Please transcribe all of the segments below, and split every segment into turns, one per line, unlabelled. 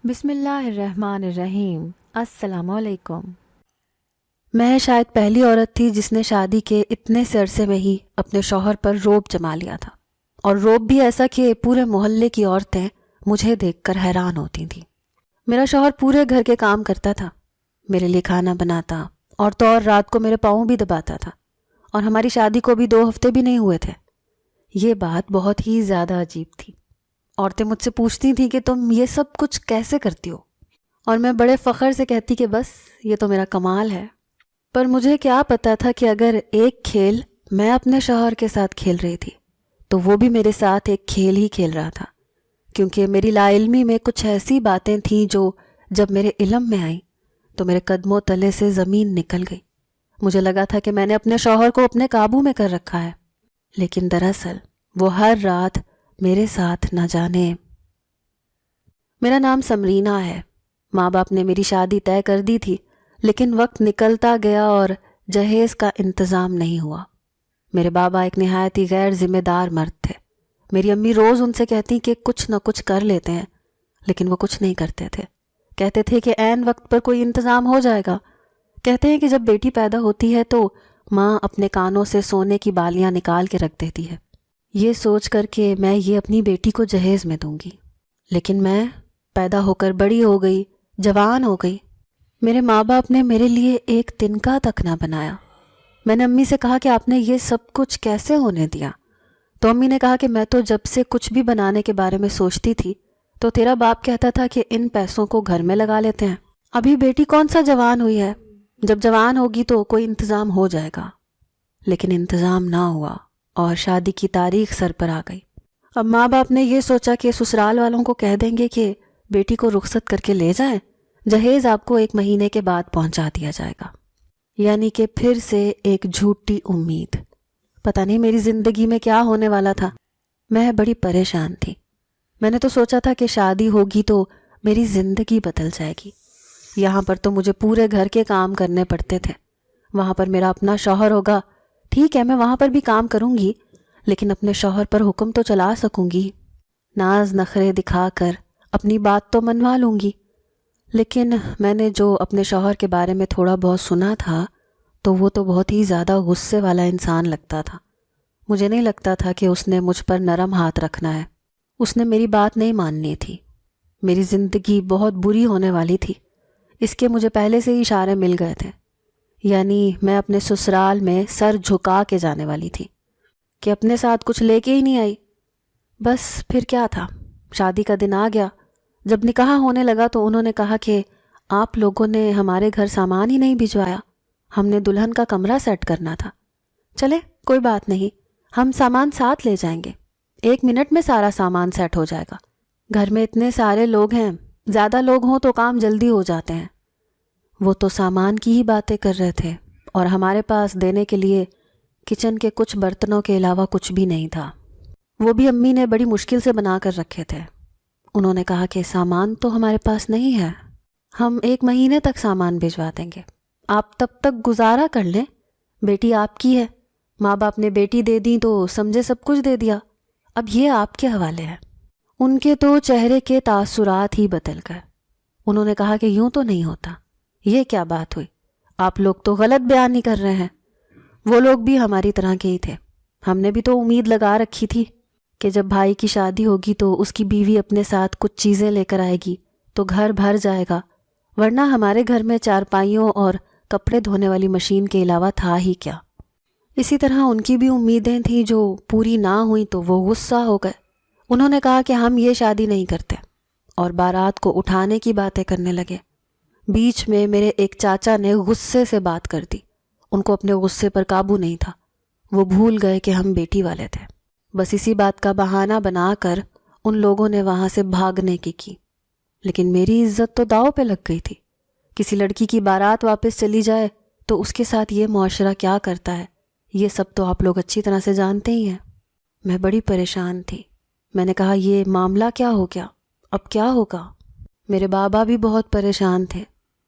بسم اللہ الرحمن الرحیم۔ السلام علیکم۔ میں شاید پہلی عورت تھی جس نے شادی کے اتنے سے عرصے میں ہی اپنے شوہر پر رعب جما لیا تھا، اور رعب بھی ایسا کہ پورے محلے کی عورتیں مجھے دیکھ کر حیران ہوتی تھیں۔ میرا شوہر پورے گھر کے کام کرتا تھا، میرے لیے کھانا بناتا اور تو اور رات کو میرے پاؤں بھی دباتا تھا، اور ہماری شادی کو بھی 2 ہفتے بھی نہیں ہوئے تھے۔ یہ بات بہت ہی زیادہ عجیب تھی۔ عورتیں مجھ سے پوچھتی تھیں کہ تم یہ سب کچھ کیسے کرتی ہو، اور میں بڑے فخر سے کہتی کہ بس یہ تو میرا کمال ہے۔ پر مجھے کیا پتا تھا کہ اگر ایک کھیل میں اپنے شوہر کے ساتھ کھیل رہی تھی تو وہ بھی میرے ساتھ ایک کھیل ہی کھیل رہا تھا، کیونکہ میری لا علمی میں کچھ ایسی باتیں تھیں جو جب میرے علم میں آئیں تو میرے قدموں تلے سے زمین نکل گئی۔ مجھے لگا تھا کہ میں نے اپنے شوہر کو اپنے قابو میں کر رکھا ہے، لیکن دراصل وہ ہر رات میرے ساتھ نہ جانے۔ میرا نام سمرینہ ہے۔ ماں باپ نے میری شادی طے کر دی تھی، لیکن وقت نکلتا گیا اور جہیز کا انتظام نہیں ہوا۔ میرے بابا ایک نہایت ہی غیر ذمہ دار مرد تھے۔ میری امی روز ان سے کہتی کہ کچھ نہ کچھ کر لیتے ہیں، لیکن وہ کچھ نہیں کرتے تھے۔ کہتے تھے کہ عین وقت پر کوئی انتظام ہو جائے گا۔ کہتے ہیں کہ جب بیٹی پیدا ہوتی ہے تو ماں اپنے کانوں سے سونے کی بالیاں نکال کے رکھ دیتی ہے، یہ سوچ کر کہ میں یہ اپنی بیٹی کو جہیز میں دوں گی۔ لیکن میں پیدا ہو کر بڑی ہو گئی، جوان ہو گئی۔ میرے ماں باپ نے میرے لیے ایک تنکا تک نہ بنایا۔ میں نے امی سے کہا کہ آپ نے یہ سب کچھ کیسے ہونے دیا؟ تو امی نے کہا کہ میں تو جب سے کچھ بھی بنانے کے بارے میں سوچتی تھی تو تیرا باپ کہتا تھا کہ ان پیسوں کو گھر میں لگا لیتے ہیں، ابھی بیٹی کون سا جوان ہوئی ہے، جب جوان ہوگی تو کوئی انتظام ہو جائے گا۔ لیکن انتظام نہ ہوا اور شادی کی تاریخ سر پر آ گئی۔ اب ماں باپ نے یہ سوچا کہ سسرال والوں کو کہہ دیں گے کہ بیٹی کو رخصت کر کے لے جائیں، جہیز آپ کو 1 مہینے کے بعد پہنچا دیا جائے گا۔ یعنی کہ پھر سے ایک جھوٹی امید۔ پتہ نہیں میری زندگی میں کیا ہونے والا تھا۔ میں بڑی پریشان تھی۔ میں نے تو سوچا تھا کہ شادی ہوگی تو میری زندگی بدل جائے گی۔ یہاں پر تو مجھے پورے گھر کے کام کرنے پڑتے تھے، وہاں پر میرا اپنا شوہر ہوگا۔ ٹھیک ہے، میں وہاں پر بھی کام کروں گی، لیکن اپنے شوہر پر حکم تو چلا سکوں گی، ناز نخرے دکھا کر اپنی بات تو منوا لوں گی۔ لیکن میں نے جو اپنے شوہر کے بارے میں تھوڑا بہت سنا تھا تو وہ تو بہت ہی زیادہ غصے والا انسان لگتا تھا۔ مجھے نہیں لگتا تھا کہ اس نے مجھ پر نرم ہاتھ رکھنا ہے۔ اس نے میری بات نہیں ماننی تھی۔ میری زندگی بہت بری ہونے والی تھی، اس کے مجھے پہلے سے ہی اشارے مل گئے تھے۔ یعنی میں اپنے سسرال میں سر جھکا کے جانے والی تھی کہ اپنے ساتھ کچھ لے کے ہی نہیں آئی۔ بس پھر کیا تھا، شادی کا دن آ گیا۔ جب نکاح ہونے لگا تو انہوں نے کہا کہ آپ لوگوں نے ہمارے گھر سامان ہی نہیں بھجوایا، ہم نے دلہن کا کمرہ سیٹ کرنا تھا۔ چلے کوئی بات نہیں، ہم سامان ساتھ لے جائیں گے، 1 منٹ میں سارا سامان سیٹ ہو جائے گا۔ گھر میں اتنے سارے لوگ ہیں، زیادہ لوگ ہوں تو کام جلدی ہو جاتے ہیں۔ وہ تو سامان کی ہی باتیں کر رہے تھے، اور ہمارے پاس دینے کے لیے کچن کے کچھ برتنوں کے علاوہ کچھ بھی نہیں تھا۔ وہ بھی امی نے بڑی مشکل سے بنا کر رکھے تھے۔ انہوں نے کہا کہ سامان تو ہمارے پاس نہیں ہے، ہم 1 مہینے تک سامان بھجوا دیں گے، آپ تب تک گزارا کر لیں، بیٹی آپ کی ہے۔ ماں باپ نے بیٹی دے دی تو سمجھے سب کچھ دے دیا، اب یہ آپ کے حوالے ہے۔ ان کے تو چہرے کے تاثرات ہی بدل گئے۔ انہوں نے کہا کہ یوں تو نہیں ہوتا، یہ کیا بات ہوئی، آپ لوگ تو غلط بیان ہی کر رہے ہیں۔ وہ لوگ بھی ہماری طرح کے ہی تھے، ہم نے بھی تو امید لگا رکھی تھی کہ جب بھائی کی شادی ہوگی تو اس کی بیوی اپنے ساتھ کچھ چیزیں لے کر آئے گی تو گھر بھر جائے گا، ورنہ ہمارے گھر میں چارپائیوں اور کپڑے دھونے والی مشین کے علاوہ تھا ہی کیا۔ اسی طرح ان کی بھی امیدیں تھیں جو پوری نہ ہوئیں تو وہ غصہ ہو گئے۔ انہوں نے کہا کہ ہم یہ شادی نہیں کرتے، اور بارات کو اٹھانے کی باتیں کرنے لگے۔ بیچ میں میرے ایک چاچا نے غصے سے بات کر دی۔ ان کو اپنے غصے پر قابو نہیں تھا، وہ بھول گئے کہ ہم بیٹی والے تھے۔ بس اسی بات کا بہانہ بنا کر ان لوگوں نے وہاں سے بھاگنے کی۔ لیکن میری عزت تو داؤ پہ لگ گئی تھی۔ کسی لڑکی کی بارات واپس چلی جائے تو اس کے ساتھ یہ معاشرہ کیا کرتا ہے، یہ سب تو آپ لوگ اچھی طرح سے جانتے ہی ہیں۔ میں بڑی پریشان تھی۔ میں نے کہا یہ معاملہ کیا ہو گیا، اب کیا ہوگا؟ میرے بابا بھی بہت پریشان تھے۔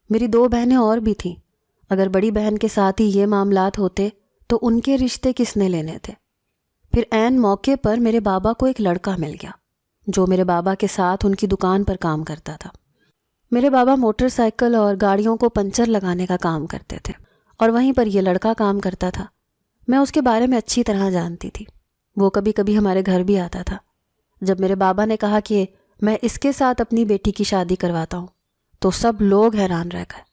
میری 2 بہنیں اور بھی تھیں۔ اگر بڑی بہن کے ساتھ ہی یہ معاملات ہوتے تو ان کے رشتے کس نے لینے تھے؟ پھر عین موقع پر میرے بابا کو ایک لڑکا مل گیا جو میرے بابا کے ساتھ ان کی دکان پر کام کرتا تھا۔ میرے بابا موٹر سائیکل اور گاڑیوں کو پنچر لگانے کا کام کرتے تھے اور وہیں پر یہ لڑکا کام کرتا تھا۔ میں اس کے بارے میں اچھی طرح جانتی تھی۔ وہ کبھی کبھی ہمارے گھر بھی آتا تھا۔ جب میرے بابا نے کہا کہ میں اس کے ساتھ اپنی بیٹی کی شادی کرواتا ہوں تو سب لوگ حیران رہ گئے۔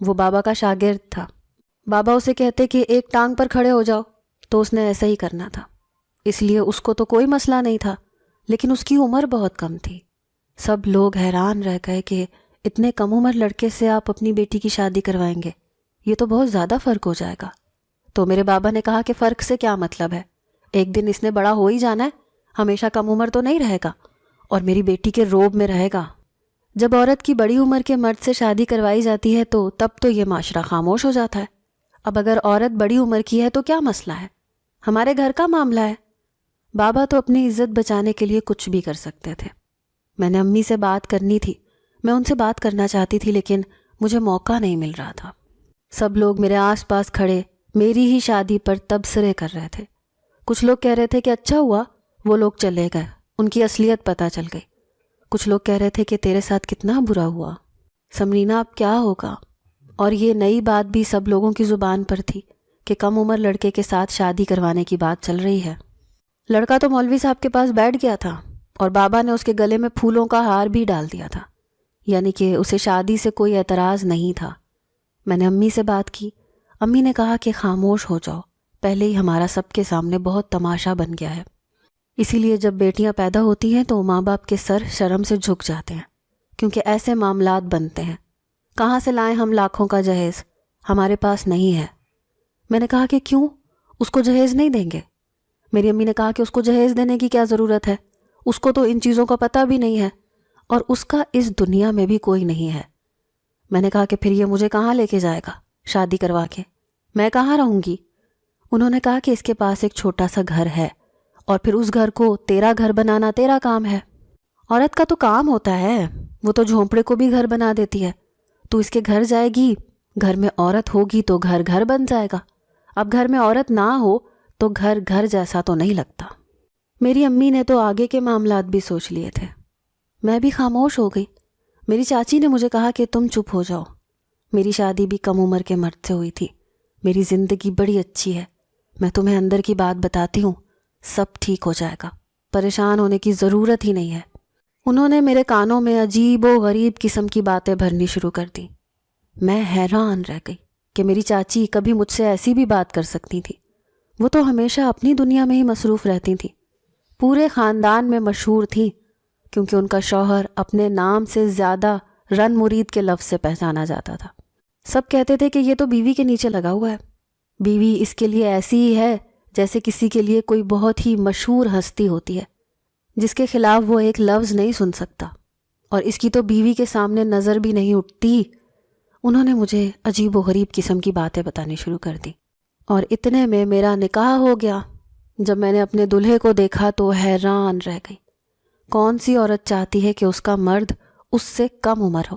وہ بابا کا شاگرد تھا۔ بابا اسے کہتے کہ ایک ٹانگ پر کھڑے ہو جاؤ تو اس نے ایسا ہی کرنا تھا، اس لیے اس کو تو کوئی مسئلہ نہیں تھا، لیکن اس کی عمر بہت کم تھی۔ سب لوگ حیران رہ گئے کہ اتنے کم عمر لڑکے سے آپ اپنی بیٹی کی شادی کروائیں گے، یہ تو بہت زیادہ فرق ہو جائے گا۔ تو میرے بابا نے کہا کہ فرق سے کیا مطلب ہے، ایک دن اس نے بڑا ہو ہی جانا ہے، ہمیشہ کم عمر تو نہیں رہے گا اور میری بیٹی کے روب میں رہے گا۔ جب عورت کی بڑی عمر کے مرد سے شادی کروائی جاتی ہے تو تب تو یہ معاشرہ خاموش ہو جاتا ہے۔ اب اگر عورت بڑی عمر کی ہے تو کیا مسئلہ ہے، ہمارے گھر کا معاملہ ہے۔ بابا تو اپنی عزت بچانے کے لیے کچھ بھی کر سکتے تھے۔ میں نے امی سے بات کرنی تھی، میں ان سے بات کرنا چاہتی تھی، لیکن مجھے موقع نہیں مل رہا تھا۔ سب لوگ میرے آس پاس کھڑے میری ہی شادی پر تبصرے کر رہے تھے۔ کچھ لوگ کہہ رہے تھے کہ اچھا ہوا وہ لوگ چلے گئے، ان کی اصلیت پتہ چل گئی۔ کچھ لوگ کہہ رہے تھے کہ تیرے ساتھ کتنا برا ہوا سمرینا، اب کیا ہوگا؟ اور یہ نئی بات بھی سب لوگوں کی زبان پر تھی کہ کم عمر لڑکے کے ساتھ شادی کروانے کی بات چل رہی ہے۔ لڑکا تو مولوی صاحب کے پاس بیٹھ گیا تھا اور بابا نے اس کے گلے میں پھولوں کا ہار بھی ڈال دیا تھا، یعنی کہ اسے شادی سے کوئی اعتراض نہیں تھا۔ میں نے امی سے بات کی۔ امی نے کہا کہ خاموش ہو جاؤ، پہلے ہی ہمارا سب کے سامنے بہت تماشا بن گیا ہے۔ اسی لیے جب بیٹیاں پیدا ہوتی ہیں تو ماں باپ کے سر شرم سے جھک جاتے ہیں، کیونکہ ایسے معاملات بنتے ہیں۔ کہاں سے لائیں ہم لاکھوں کا جہیز، ہمارے پاس نہیں ہے۔ میں نے کہا کہ کیوں، اس کو جہیز نہیں دیں گے؟ میری امی نے کہا کہ اس کو جہیز دینے کی کیا ضرورت ہے، اس کو تو ان چیزوں کا پتہ بھی نہیں ہے اور اس کا اس دنیا میں بھی کوئی نہیں ہے۔ میں نے کہا کہ پھر یہ مجھے کہاں لے کے جائے گا شادی کروا کے، میں کہاں رہوں گی؟ انہوں نے کہا کہ اس کے پاس ایک چھوٹا سا گھر ہے اور پھر اس گھر کو تیرا گھر بنانا تیرا کام ہے۔ عورت کا تو کام ہوتا ہے، وہ تو جھونپڑے کو بھی گھر بنا دیتی ہے۔ تو اس کے گھر جائے گی، گھر میں عورت ہوگی تو گھر گھر بن جائے گا۔ اب گھر میں عورت نہ ہو تو گھر گھر جیسا تو نہیں لگتا۔ میری امی نے تو آگے کے معاملات بھی سوچ لیے تھے۔ میں بھی خاموش ہو گئی۔ میری چاچی نے مجھے کہا کہ تم چپ ہو جاؤ، میری شادی بھی کم عمر کے مرد سے ہوئی تھی، میری زندگی بڑی اچھی ہے، میں تمہیں اندر کی بات بتاتی ہوں، سب ٹھیک ہو جائے گا، پریشان ہونے کی ضرورت ہی نہیں ہے۔ انہوں نے میرے کانوں میں عجیب و غریب قسم کی باتیں بھرنی شروع کر دیں۔ میں حیران رہ گئی کہ میری چاچی کبھی مجھ سے ایسی بھی بات کر سکتی تھی۔ وہ تو ہمیشہ اپنی دنیا میں ہی مصروف رہتی تھیں، پورے خاندان میں مشہور تھیں، کیونکہ ان کا شوہر اپنے نام سے زیادہ رن مرید کے لفظ سے پہچانا جاتا تھا۔ سب کہتے تھے کہ یہ تو بیوی کے نیچے لگا ہوا ہے، بیوی اس کے لیے ایسی ہی ہے جیسے کسی کے لیے کوئی بہت ہی مشہور ہستی ہوتی ہے جس کے خلاف وہ ایک لفظ نہیں سن سکتا، اور اس کی تو بیوی کے سامنے نظر بھی نہیں اٹھتی۔ انہوں نے مجھے عجیب و غریب قسم کی باتیں بتانی شروع کر دی، اور اتنے میں میرا نکاح ہو گیا۔ جب میں نے اپنے دلہے کو دیکھا تو حیران رہ گئی۔ کون سی عورت چاہتی ہے کہ اس کا مرد اس سے کم عمر ہو؟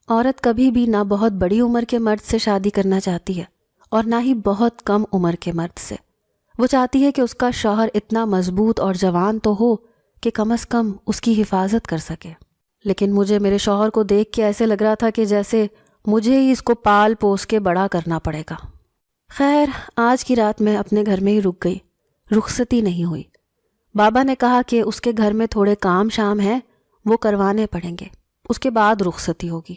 عورت کبھی بھی نہ بہت بڑی عمر کے مرد سے شادی کرنا چاہتی ہے اور نہ ہی بہت کم عمر کے مرد سے۔ وہ چاہتی ہے کہ اس کا شوہر اتنا مضبوط اور جوان تو ہو کہ کم از کم اس کی حفاظت کر سکے۔ لیکن مجھے میرے شوہر کو دیکھ کے ایسے لگ رہا تھا کہ جیسے مجھے ہی اس کو پال پوس کے بڑا کرنا پڑے گا۔ خیر، آج کی رات میں اپنے گھر میں ہی رک گئی، رخصتی نہیں ہوئی۔ بابا نے کہا کہ اس کے گھر میں تھوڑے کام شام ہیں، وہ کروانے پڑیں گے، اس کے بعد رخصتی ہوگی۔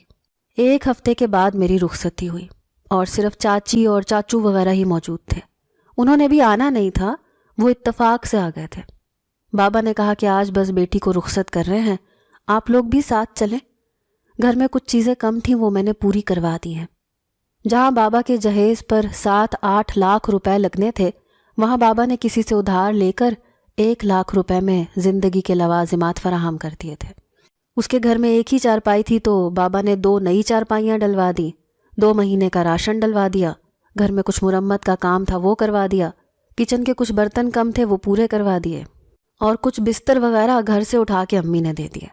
ایک ہفتے کے بعد میری رخصتی ہوئی اور صرف چاچی اور چاچو وغیرہ ہی موجود تھے۔ انہوں نے بھی آنا نہیں تھا، وہ اتفاق سے آ گئے تھے۔ بابا نے کہا کہ آج بس بیٹی کو رخصت کر رہے ہیں، آپ لوگ بھی ساتھ چلیں۔ گھر میں کچھ چیزیں کم تھیں، وہ میں نے پوری کروا دی ہیں۔ جہاں بابا کے جہیز پر 7-8 لاکھ روپے لگنے تھے، وہاں بابا نے کسی سے ادھار لے کر 1 لاکھ روپے میں زندگی کے لوازمات فراہم کر دیے تھے۔ اس کے گھر میں ایک ہی چارپائی تھی تو بابا نے 2 نئی چارپائیاں ڈلوا دیں، 2 مہینے کا راشن ڈلوا دیا، گھر میں کچھ مرمت کا کام تھا وہ کروا دیا، کچن کے کچھ برتن کم تھے وہ پورے کروا دیے، اور کچھ بستر وغیرہ گھر سے اٹھا کے امی نے دے دیے۔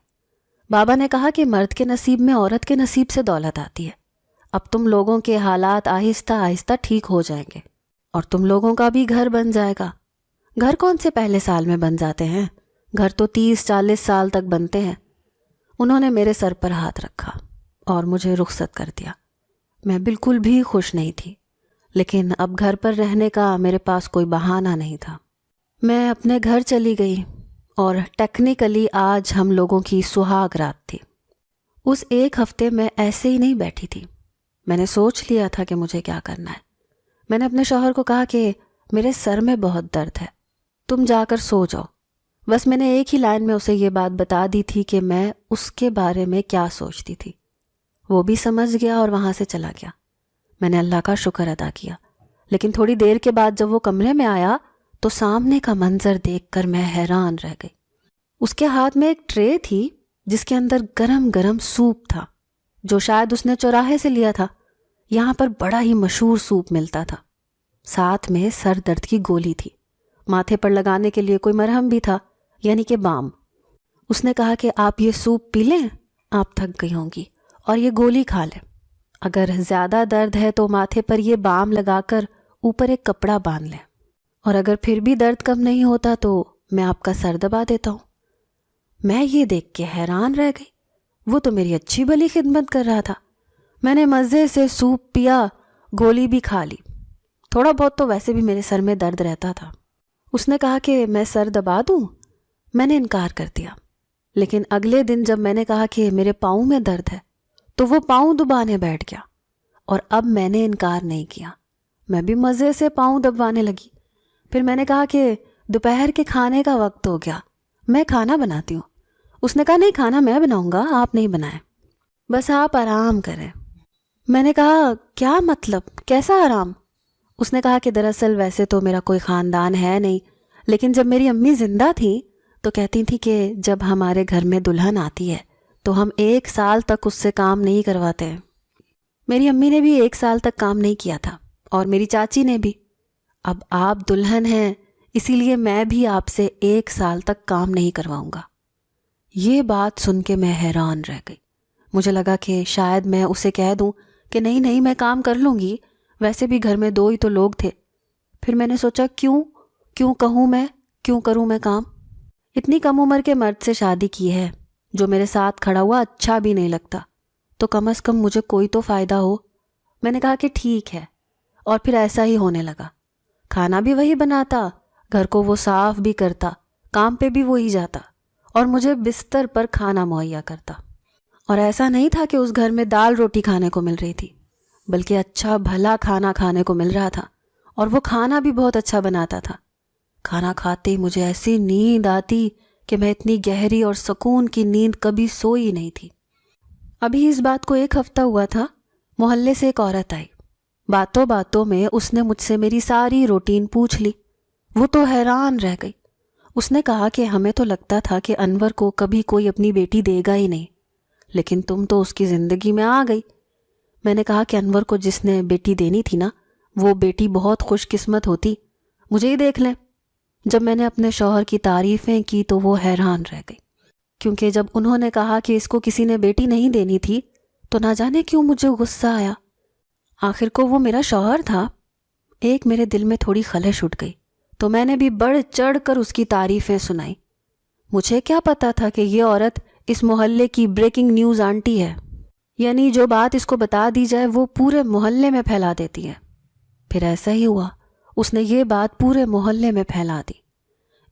بابا نے کہا کہ مرد کے نصیب میں عورت کے نصیب سے دولت آتی ہے، اب تم لوگوں کے حالات آہستہ آہستہ ٹھیک ہو جائیں گے اور تم لوگوں کا بھی گھر بن جائے گا۔ گھر کون سے پہلے سال میں بن جاتے ہیں، گھر تو 30-40 سال تک بنتے ہیں۔ انہوں نے میرے سر پر ہاتھ رکھا۔ اور مجھے رخصت کر دیا۔ میں بالکل بھی خوش نہیں تھی، لیکن اب گھر پر رہنے کا میرے پاس کوئی بہانہ نہیں تھا۔ میں اپنے گھر چلی گئی اور ٹیکنیکلی آج ہم لوگوں کی سہاگ رات تھی۔ اس ایک ہفتے میں ایسے ہی نہیں بیٹھی تھی، میں نے سوچ لیا تھا کہ مجھے کیا کرنا ہے۔ میں نے اپنے شوہر کو کہا کہ میرے سر میں بہت درد ہے، تم جا کر سو جاؤ۔ بس میں نے ایک ہی لائن میں اسے یہ بات بتا دی تھی کہ میں اس کے بارے میں کیا سوچتی تھی۔ وہ بھی سمجھ گیا اور وہاں سے چلا گیا۔ میں نے اللہ کا شکر ادا کیا، لیکن تھوڑی دیر کے بعد جب وہ کمرے میں آیا تو سامنے کا منظر دیکھ کر میں حیران رہ گئی۔ اس کے ہاتھ میں ایک ٹرے تھی جس کے اندر گرم گرم سوپ تھا، جو شاید اس نے چوراہے سے لیا تھا۔ یہاں پر بڑا ہی مشہور سوپ ملتا تھا، ساتھ میں سر درد کی گولی تھی، ماتھے پر لگانے کے لیے کوئی مرہم بھی تھا، یعنی کہ بام۔ اس نے کہا کہ آپ یہ سوپ پی لیں، آپ تھک گئی ہوں گی، اور یہ گولی کھا لیں۔ اگر زیادہ درد ہے تو ماتھے پر یہ بام لگا کر اوپر ایک کپڑا باندھ لیں، اور اگر پھر بھی درد کم نہیں ہوتا تو میں آپ کا سر دبا دیتا ہوں۔ میں یہ دیکھ کے حیران رہ گئی، وہ تو میری اچھی بھلی خدمت کر رہا تھا۔ میں نے مزے سے سوپ پیا، گولی بھی کھا لی، تھوڑا بہت تو ویسے بھی میرے سر میں درد رہتا تھا۔ اس نے کہا کہ میں سر دبا دوں، میں نے انکار کر دیا۔ لیکن اگلے دن جب میں نے کہا کہ میرے پاؤں میں درد ہے تو وہ پاؤں دبانے بیٹھ گیا، اور اب میں نے انکار نہیں کیا، میں بھی مزے سے پاؤں دبوانے لگی۔ پھر میں نے کہا کہ دوپہر کے کھانے کا وقت ہو گیا، میں کھانا بناتی ہوں۔ اس نے کہا نہیں، کھانا میں بناؤں گا، آپ نہیں بنائیں، بس آپ آرام کریں۔ میں نے کہا کیا مطلب، کیسا آرام؟ اس نے کہا کہ دراصل ویسے تو میرا کوئی خاندان ہے نہیں، لیکن جب میری امی زندہ تھیں تو کہتی تھی کہ جب ہمارے گھر میں دلہن آتی ہے تو ہم 1 سال تک اس سے کام نہیں کرواتے ہیں۔ میری امی نے بھی 1 سال تک کام نہیں کیا تھا، اور میری چاچی نے بھی۔ اب آپ دلہن ہیں، اسی لیے میں بھی آپ سے 1 سال تک کام نہیں کرواؤں گا۔ یہ بات سن کے میں حیران رہ گئی۔ مجھے لگا کہ شاید میں اسے کہہ دوں کہ نہیں نہیں میں کام کر لوں گی، ویسے بھی گھر میں 2 ہی تو لوگ تھے۔ پھر میں نے سوچا کیوں کہوں میں، کیوں کروں میں کام؟ اتنی کم عمر کے مرد سے شادی کی ہے جو میرے ساتھ کھڑا ہوا اچھا بھی نہیں لگتا، تو کم از کم مجھے کوئی تو فائدہ ہو۔ میں نے کہا کہ ٹھیک ہے، اور پھر ایسا ہی ہونے لگا۔ کھانا بھی وہی بناتا، گھر کو وہ صاف بھی کرتا، کام پہ بھی وہی جاتا، اور مجھے بستر پر کھانا مہیا کرتا۔ اور ایسا نہیں تھا کہ اس گھر میں دال روٹی کھانے کو مل رہی تھی، بلکہ اچھا بھلا کھانا کھانے کو مل رہا تھا، اور وہ کھانا بھی بہت اچھا بناتا تھا۔ کھانا کھاتے مجھے ایسی نیند آتی کہ میں اتنی گہری اور سکون کی نیند کبھی سوئی نہیں تھی۔ ابھی اس بات کو 1 ہفتہ ہوا تھا، محلے سے ایک عورت آئی۔ باتوں باتوں میں اس نے مجھ سے میری ساری روٹین پوچھ لی۔ وہ تو حیران رہ گئی۔ اس نے کہا کہ ہمیں تو لگتا تھا کہ انور کو کبھی کوئی اپنی بیٹی دے گا ہی نہیں، لیکن تم تو اس کی زندگی میں آ گئی۔ میں نے کہا کہ انور کو جس نے بیٹی دینی تھی نا، وہ بیٹی بہت خوش قسمت ہوتی، مجھے ہی دیکھ لیں۔ جب میں نے اپنے شوہر کی تعریفیں کی تو وہ حیران رہ گئی، کیونکہ جب انہوں نے کہا کہ اس کو کسی نے بیٹی نہیں دینی تھی تو نہ جانے کیوں مجھے غصہ آیا۔ آخر کو وہ میرا شوہر تھا۔ ایک میرے دل میں تھوڑی خلش اٹھ گئی، تو میں نے بھی بڑھ چڑھ کر اس کی تعریفیں سنائی۔ مجھے کیا پتا تھا کہ یہ عورت اس محلے کی بریکنگ نیوز آنٹی ہے، یعنی جو بات اس کو بتا دی جائے وہ پورے محلے میں پھیلا دیتی ہے۔ پھر ایسا ہی ہوا، اس نے یہ بات پورے محلے میں پھیلا دی۔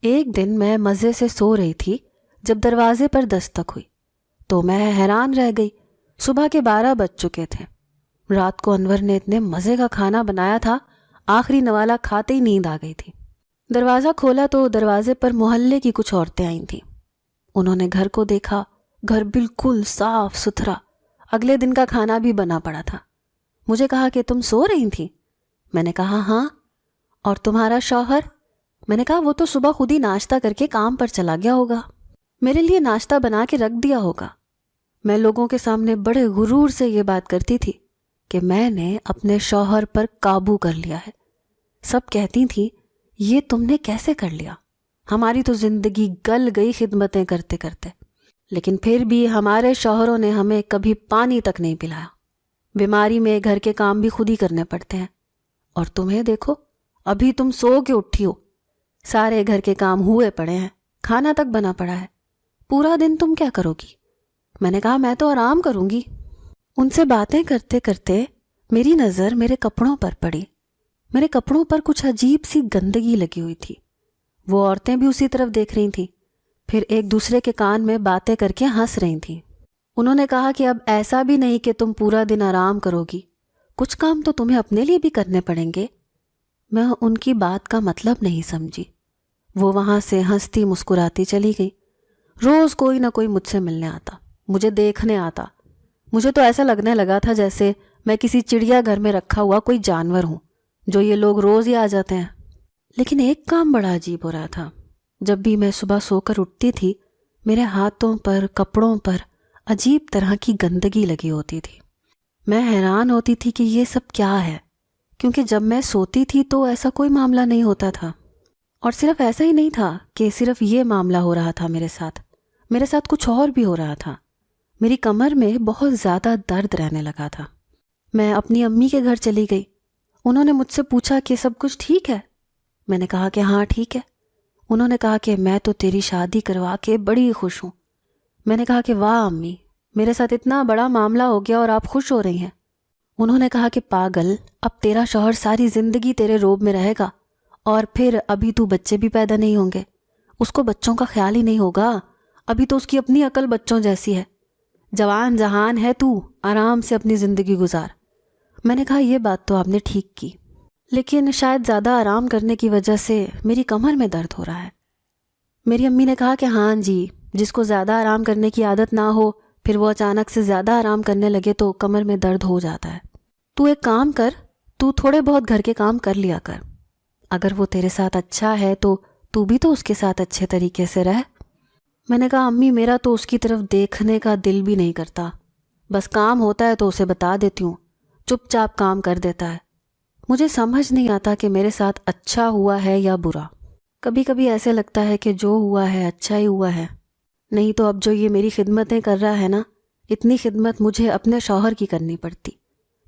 ایک دن میں مزے سے سو رہی تھی جب دروازے پر دستک ہوئی تو میں حیران رہ گئی۔ صبح کے 12 بج چکے تھے۔ رات کو انور نے اتنے مزے کا کھانا بنایا تھا، آخری نوالا کھاتے ہی نیند آ گئی تھی۔ دروازہ کھولا تو دروازے پر محلے کی کچھ عورتیں آئی تھیں۔ انہوں نے گھر کو دیکھا، گھر بالکل صاف ستھرا، اگلے دن کا کھانا بھی بنا پڑا تھا۔ مجھے کہا کہ تم سو رہی تھی؟ میں نے کہا ہاں۔ اور تمہارا شوہر؟ میں نے کہا وہ تو صبح خود ہی ناشتہ کر کے کام پر چلا گیا ہوگا، میرے لیے ناشتہ بنا کے رکھ دیا ہوگا۔ میں لوگوں کے سامنے بڑے غرور سے یہ بات کرتی تھی کہ میں نے اپنے شوہر پر قابو کر لیا ہے۔ سب کہتی تھیں یہ تم نے کیسے کر لیا؟ ہماری تو زندگی گل گئی خدمتیں کرتے کرتے، لیکن پھر بھی ہمارے شوہروں نے ہمیں کبھی پانی تک نہیں پلایا۔ بیماری میں گھر کے کام بھی خود ہی کرنے پڑتے ہیں، اور تمہیں دیکھو ابھی تم سو کے اٹھی ہو، سارے گھر کے کام ہوئے پڑے ہیں، کھانا تک بنا پڑا ہے، پورا دن تم کیا کرو گی؟ میں نے کہا میں تو آرام کروں گی۔ ان سے باتیں کرتے کرتے میری نظر میرے کپڑوں پر پڑی. میرے کپڑوں پر کچھ عجیب سی گندگی لگی ہوئی تھی. وہ عورتیں بھی اسی طرف دیکھ رہی تھیں، پھر ایک دوسرے کے کان میں باتیں کر کے ہنس رہی تھیں. انہوں نے کہا کہ اب ایسا بھی نہیں کہ تم پورا دن آرام کرو گی، کچھ کام تو تمہیں اپنے لیے بھی کرنے پڑیں گے. میں ان کی بات کا مطلب نہیں سمجھی. وہ وہاں سے ہنستی مسکراتی چلی گئی. روز کوئی نہ کوئی مجھ سے ملنے آتا، مجھے دیکھنے آتا. مجھے تو ایسا لگنے لگا تھا جیسے میں کسی چڑیا گھر میں رکھا ہوا کوئی جانور ہوں جو یہ لوگ روز ہی آ جاتے ہیں. لیکن ایک کام بڑا عجیب ہو رہا تھا. جب بھی میں صبح سو کر اٹھتی تھی، میرے ہاتھوں پر، کپڑوں پر عجیب طرح کی گندگی لگی ہوتی تھی. میں حیران ہوتی تھی کہ یہ سب کیا ہے، کیونکہ جب میں سوتی تھی تو ایسا کوئی معاملہ نہیں ہوتا تھا. اور صرف ایسا ہی نہیں تھا کہ صرف یہ معاملہ ہو رہا تھا میرے ساتھ کچھ اور بھی ہو رہا تھا. میری کمر میں بہت زیادہ درد رہنے لگا تھا. میں اپنی امی کے گھر چلی گئی. انہوں نے مجھ سے پوچھا کہ سب کچھ ٹھیک ہے. میں نے کہا کہ ہاں ٹھیک ہے. انہوں نے کہا کہ میں تو تیری شادی کروا کے بڑی خوش ہوں. میں نے کہا کہ واہ امی، میرے ساتھ اتنا بڑا معاملہ ہو گیا اور آپ خوش ہو رہی ہیں. انہوں نے کہا کہ پاگل، اب تیرا شوہر ساری زندگی تیرے روب میں رہے گا، اور پھر ابھی تو بچے بھی پیدا نہیں ہوں گے، اس کو بچوں کا خیال ہی نہیں ہوگا. ابھی تو اس کی اپنی عقل بچوں جیسی ہے. جوان جہان ہے تو، آرام سے اپنی زندگی گزار. میں نے کہا یہ بات تو آپ نے ٹھیک کی، لیکن شاید زیادہ آرام کرنے کی وجہ سے میری کمر میں درد ہو رہا ہے. میری امی نے کہا کہ ہاں جی، جس کو زیادہ آرام کرنے کی عادت نہ ہو، پھر وہ اچانک سے زیادہ آرام کرنے لگے تو کمر میں درد ہو جاتا ہے. تو ایک کام کر، تو تھوڑے بہت گھر کے کام کر لیا کر. اگر وہ تیرے ساتھ اچھا ہے تو بھی تو اس کے ساتھ اچھے طریقے سے رہ. میں نے کہا امی، میرا تو اس کی طرف دیکھنے کا دل بھی نہیں کرتا. بس کام ہوتا ہے تو اسے بتا دیتی ہوں، چپ چاپ کام کر دیتا ہے. مجھے سمجھ نہیں آتا کہ میرے ساتھ اچھا ہوا ہے یا برا. کبھی کبھی ایسے لگتا ہے کہ جو ہوا ہے اچھا ہی ہوا ہے. نہیں تو اب جو یہ میری خدمتیں کر رہا ہے نا، اتنی خدمت مجھے اپنے شوہر کی کرنی پڑتی،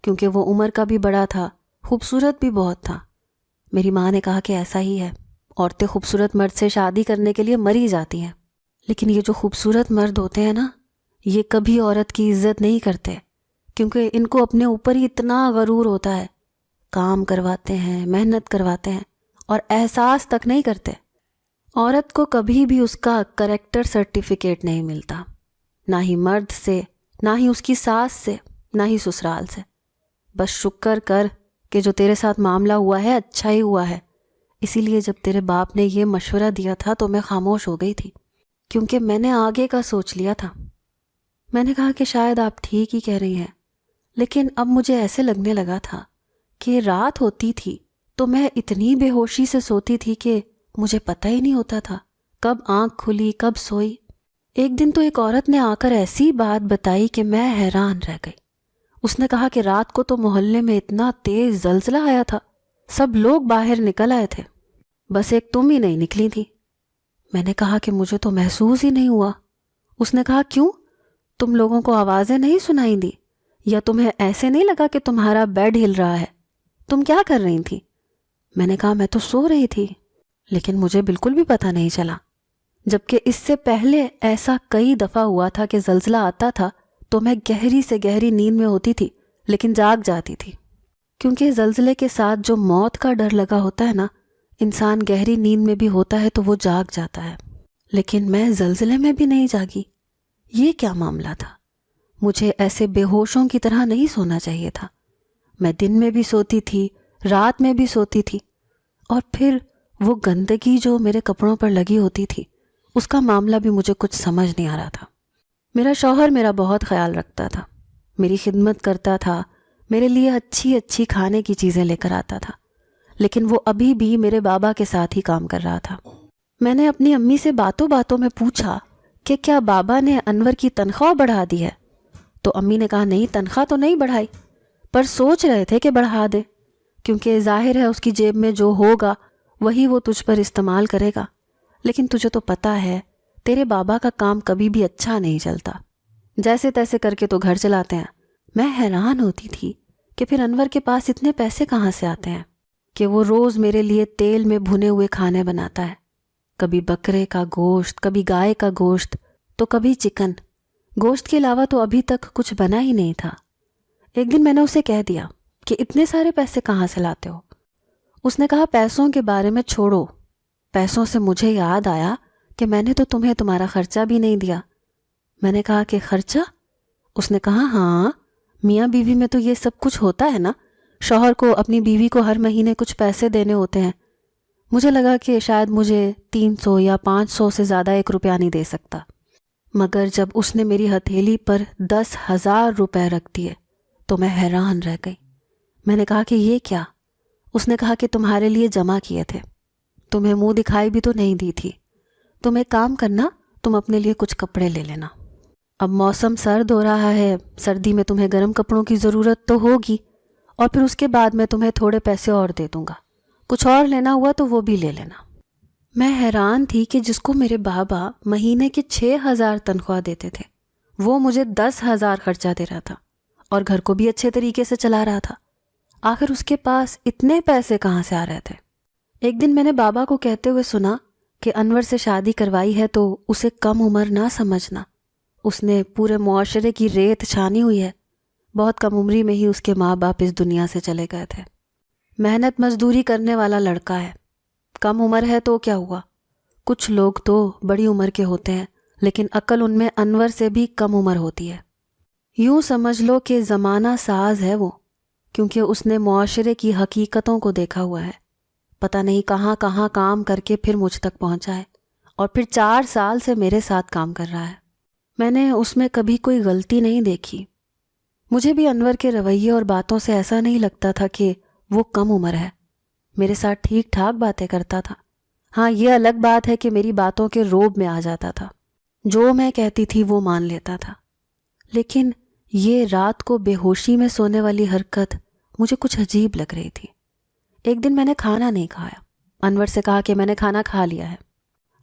کیونکہ وہ عمر کا بھی بڑا تھا، خوبصورت بھی بہت تھا. میری ماں نے کہا کہ ایسا ہی ہے، عورتیں خوبصورت مرد سے شادی کرنے کے لیے مری جاتی ہیں، لیکن یہ جو خوبصورت مرد ہوتے ہیں نا، یہ کبھی عورت کی عزت نہیں کرتے، کیونکہ ان کو اپنے اوپر ہی اتنا غرور ہوتا ہے. کام کرواتے ہیں، محنت کرواتے ہیں، اور احساس تک نہیں کرتے. عورت کو کبھی بھی اس کا کریکٹر سرٹیفکیٹ نہیں ملتا، نہ ہی مرد سے، نہ ہی اس کی ساس سے، نہ ہی سسرال سے. بس شکر کر کہ جو تیرے ساتھ معاملہ ہوا ہے اچھا ہی ہوا ہے. اسی لیے جب تیرے باپ نے یہ مشورہ دیا تھا تو میں خاموش ہو گئی تھی، کیونکہ میں نے آگے کا سوچ لیا تھا. میں نے کہا کہ شاید آپ ٹھیک ہی کہہ رہی ہیں، لیکن اب مجھے ایسے لگنے لگا تھا کہ رات ہوتی تھی تو میں اتنی بے ہوشی سے سوتی تھی کہ مجھے پتہ ہی نہیں ہوتا تھا کب آنکھ کھلی کب سوئی. ایک دن تو ایک عورت نے آ کر ایسی بات بتائی کہ میں حیران رہ گئی. اس نے کہا کہ رات کو تو محلے میں اتنا تیز زلزلہ آیا تھا، سب لوگ باہر نکل آئے تھے، بس ایک تم ہی نہیں نکلی تھی. میں نے کہا کہ مجھے تو محسوس ہی نہیں ہوا. اس نے کہا کیوں، تم لوگوں کو آوازیں نہیں سنائی دی، یا تمہیں ایسے نہیں لگا کہ تمہارا بیڈ ہل رہا ہے؟ تم کیا کر رہی تھی؟ میں نے کہا میں تو سو رہی تھی، لیکن مجھے بالکل بھی پتہ نہیں چلا. جبکہ اس سے پہلے ایسا کئی دفعہ ہوا تھا کہ زلزلہ آتا تھا تو میں گہری سے گہری نیند میں ہوتی تھی، لیکن جاگ جاتی تھی. کیونکہ زلزلے کے ساتھ جو موت کا ڈر لگا ہوتا ہے نا، انسان گہری نیند میں بھی ہوتا ہے تو وہ جاگ جاتا ہے. لیکن میں زلزلے میں بھی نہیں جاگی. یہ کیا معاملہ تھا؟ مجھے ایسے بے ہوشوں کی طرح نہیں سونا چاہیے تھا. میں دن میں بھی سوتی تھی، رات میں بھی سوتی تھی، اور پھر وہ گندگی جو میرے کپڑوں پر لگی ہوتی تھی، اس کا معاملہ بھی مجھے کچھ سمجھ نہیں آ رہا تھا. میرا شوہر میرا بہت خیال رکھتا تھا، میری خدمت کرتا تھا، میرے لیے اچھی اچھی کھانے کی چیزیں لے کر آتا تھا، لیکن وہ ابھی بھی میرے بابا کے ساتھ ہی کام کر رہا تھا. میں نے اپنی امی سے باتوں باتوں میں پوچھا کہ کیا بابا نے انور کی تنخواہ بڑھا دی ہے؟ تو امی نے کہا نہیں، تنخواہ تو نہیں بڑھائی، پر سوچ رہے تھے کہ بڑھا دے، کیونکہ ظاہر ہے اس کی جیب میں جو ہوگا وہی وہ تجھ پر استعمال کرے گا. لیکن تجھے تو پتہ ہے تیرے بابا کا کام کبھی بھی اچھا نہیں چلتا، جیسے تیسے کر کے تو گھر چلاتے ہیں. میں حیران ہوتی تھی کہ پھر انور کے پاس اتنے پیسے کہاں سے آتے ہیں کہ وہ روز میرے لیے تیل میں بھنے ہوئے کھانے بناتا ہے، کبھی بکرے کا گوشت، کبھی گائے کا گوشت، تو کبھی چکن. گوشت کے علاوہ تو ابھی تک کچھ بنا ہی نہیں تھا. ایک دن میں نے اسے کہہ دیا کہ اتنے سارے پیسے کہاں سے لاتے ہو؟ اس نے کہا پیسوں کے بارے میں چھوڑو، پیسوں سے مجھے یاد آیا کہ میں نے تو تمہیں تمہارا خرچہ بھی نہیں دیا۔ میں نے کہا کہ خرچہ؟ اس نے کہا ہاں، میاں بیوی میں تو یہ سب کچھ ہوتا ہے نا، شوہر کو اپنی بیوی کو ہر مہینے کچھ پیسے دینے ہوتے ہیں۔ مجھے لگا کہ شاید مجھے 300 یا 500 سے زیادہ 1 روپیہ نہیں دے سکتا، مگر جب اس نے میری ہتھیلی پر 10,000 روپے رکھ دیے تو میں حیران رہ گئی۔ میں نے کہا کہ یہ کیا؟ اس نے کہا کہ تمہارے لیے جمع کیے تھے، تمہیں منہ دکھائی بھی تو نہیں دی تھی۔ تم ایک کام کرنا، تم اپنے لیے کچھ کپڑے لے لینا، اب موسم سرد ہو رہا ہے، سردی میں تمہیں گرم کپڑوں کی ضرورت تو ہوگی، اور پھر اس کے بعد میں تمہیں تھوڑے پیسے اور دے دوں گا، کچھ اور لینا ہوا تو وہ بھی لے لینا۔ میں حیران تھی کہ جس کو میرے بابا مہینے کے 6,000 تنخواہ دیتے تھے، وہ مجھے 10,000 خرچہ دے رہا تھا اور گھر کو بھی اچھے طریقے سے چلا رہا تھا۔ آخر اس کے پاس اتنے پیسے کہاں سے آ رہے تھے؟ ایک دن میں نے بابا کو کہتے ہوئے سنا کہ انور سے شادی کروائی ہے تو اسے کم عمر نہ سمجھنا، اس نے پورے معاشرے کی ریت چھانی ہوئی ہے، بہت کم عمری میں ہی اس کے ماں باپ اس دنیا سے چلے گئے تھے۔ محنت مزدوری کرنے والا لڑکا ہے، کم عمر ہے تو کیا ہوا، کچھ لوگ تو بڑی عمر کے ہوتے ہیں لیکن عقل ان میں انور سے بھی کم عمر ہوتی ہے۔ یوں سمجھ لو کہ زمانہ ساز ہے وہ، کیونکہ اس نے معاشرے کی حقیقتوں کو دیکھا ہوا ہے، پتہ نہیں کہاں کہاں کام کر کے پھر مجھ تک پہنچا ہے، اور پھر 4 سال سے میرے ساتھ کام کر رہا ہے۔ میں نے اس میں کبھی کوئی غلطی نہیں دیکھی۔ مجھے بھی انور کے رویے اور باتوں سے ایسا نہیں لگتا تھا کہ وہ کم عمر ہے، میرے ساتھ ٹھیک ٹھاک باتیں کرتا تھا۔ ہاں، یہ الگ بات ہے کہ میری باتوں کے روب میں آ جاتا تھا، جو میں کہتی تھی وہ مان لیتا تھا، لیکن یہ رات کو بے ہوشی میں سونے والی حرکت مجھے کچھ عجیب لگ رہی تھی۔ ایک دن میں نے کھانا نہیں کھایا، انور سے کہا کہ میں نے کھانا کھا لیا ہے۔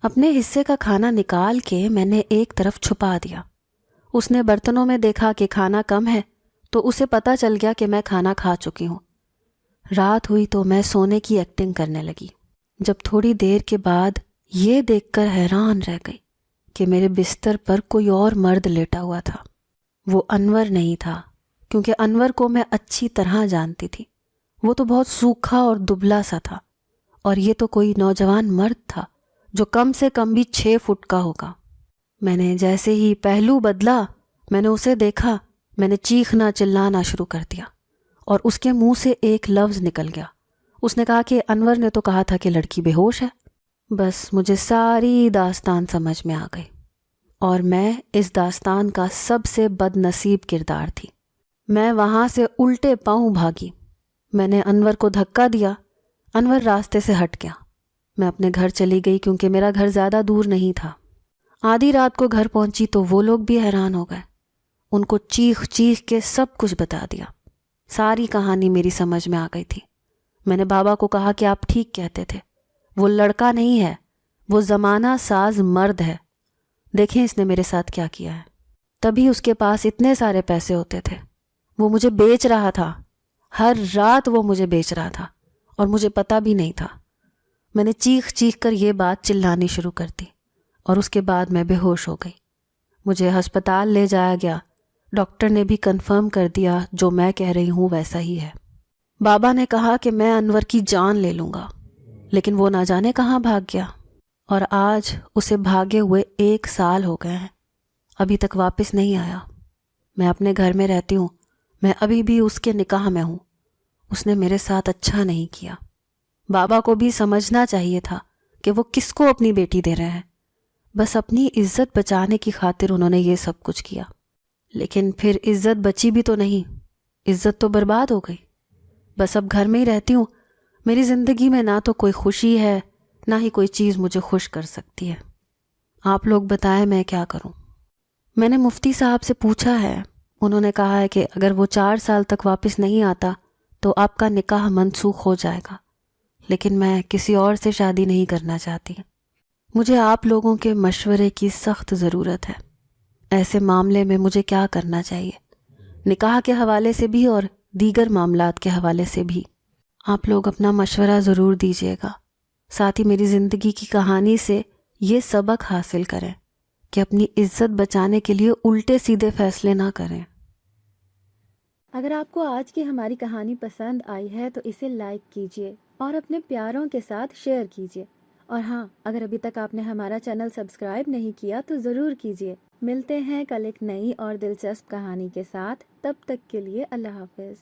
اپنے حصے کا کھانا نکال کے میں نے ایک طرف چھپا دیا۔ اس نے برتنوں میں دیکھا کہ کھانا کم ہے تو اسے پتہ چل گیا کہ میں کھانا کھا چکی ہوں۔ رات ہوئی تو میں سونے کی ایکٹنگ کرنے لگی، جب تھوڑی دیر کے بعد یہ دیکھ کر حیران رہ گئی کہ میرے بستر پر کوئی اور مرد لیٹا ہوا تھا۔ وہ انور نہیں تھا، کیونکہ انور کو میں اچھی طرح جانتی تھی، وہ تو بہت سوکھا اور دبلا سا تھا، اور یہ تو کوئی نوجوان مرد تھا جو کم سے کم بھی 6 فٹ کا ہوگا۔ میں نے جیسے ہی پہلو بدلا، میں نے اسے دیکھا، میں نے چیخنا چلانا شروع کر دیا، اور اس کے منہ سے ایک لفظ نکل گیا۔ اس نے کہا کہ انور نے تو کہا تھا کہ لڑکی بے ہوش ہے۔ بس مجھے ساری داستان سمجھ میں آ گئی، اور میں اس داستان کا سب سے بد نصیب کردار تھی۔ میں وہاں سے الٹے پاؤں بھاگی، میں نے انور کو دھکا دیا، انور راستے سے ہٹ گیا۔ میں اپنے گھر چلی گئی کیونکہ میرا گھر زیادہ دور نہیں تھا۔ آدھی رات کو گھر پہنچی تو وہ لوگ بھی حیران ہو گئے، ان کو چیخ چیخ کے سب کچھ بتا دیا، ساری کہانی میری سمجھ میں آ گئی تھی۔ میں نے بابا کو کہا کہ آپ ٹھیک کہتے تھے، وہ لڑکا نہیں ہے، وہ زمانہ ساز مرد ہے، دیکھیں اس نے میرے ساتھ کیا کیا ہے۔ تبھی اس کے پاس اتنے سارے پیسے ہوتے تھے، وہ مجھے بیچ رہا تھا، ہر رات وہ مجھے بیچ رہا تھا، اور مجھے پتہ بھی نہیں تھا۔ میں نے چیخ چیخ کر یہ بات چلانی شروع کر دی، اور اس کے بعد میں بے ہوش ہو گئی۔ مجھے ہسپتال لے جایا گیا، ڈاکٹر نے بھی کنفرم کر دیا جو میں کہہ رہی ہوں ویسا ہی ہے۔ بابا نے کہا کہ میں انور کی جان لے لوں گا، لیکن وہ نہ جانے کہاں بھاگ گیا، اور آج اسے بھاگے ہوئے 1 سال ہو گئے ہیں، ابھی تک واپس نہیں آیا۔ میں اپنے گھر میں رہتی ہوں، میں ابھی بھی اس کے نکاح میں ہوں، اس نے میرے ساتھ اچھا نہیں کیا۔ بابا کو بھی سمجھنا چاہیے تھا کہ وہ کس کو اپنی بیٹی دے رہے ہیں، بس اپنی عزت بچانے کی خاطر انہوں نے یہ سب کچھ کیا، لیکن پھر عزت بچی بھی تو نہیں، عزت تو برباد ہو گئی۔ بس اب گھر میں ہی رہتی ہوں، میری زندگی میں نہ تو کوئی خوشی ہے، نہ ہی کوئی چیز مجھے خوش کر سکتی ہے۔ آپ لوگ بتائیں میں کیا کروں؟ میں نے مفتی صاحب سے پوچھا ہے، انہوں نے کہا ہے کہ اگر وہ 4 سال تک واپس نہیں آتا تو آپ کا نکاح منسوخ ہو جائے گا، لیکن میں کسی اور سے شادی نہیں کرنا چاہتی۔ مجھے آپ لوگوں کے مشورے کی سخت ضرورت ہے، ایسے معاملے میں مجھے کیا کرنا چاہیے، نکاح کے حوالے سے بھی اور دیگر معاملات کے حوالے سے بھی۔ آپ لوگ اپنا مشورہ ضرور دیجیے گا، ساتھ ہی میری زندگی کی کہانی سے یہ سبق حاصل کریں کہ اپنی عزت بچانے کے لیے الٹے سیدھے فیصلے نہ کریں۔ اگر آپ کو آج کی ہماری کہانی پسند آئی ہے تو اسے لائک کیجیے اور اپنے پیاروں کے ساتھ شیئر کیجیے، اور ہاں، اگر ابھی تک آپ نے ہمارا چینل سبسکرائب نہیں کیا تو ضرور کیجیے۔ ملتے ہیں کل ایک نئی اور دلچسپ کہانی کے ساتھ، تب تک کے لیے اللہ حافظ۔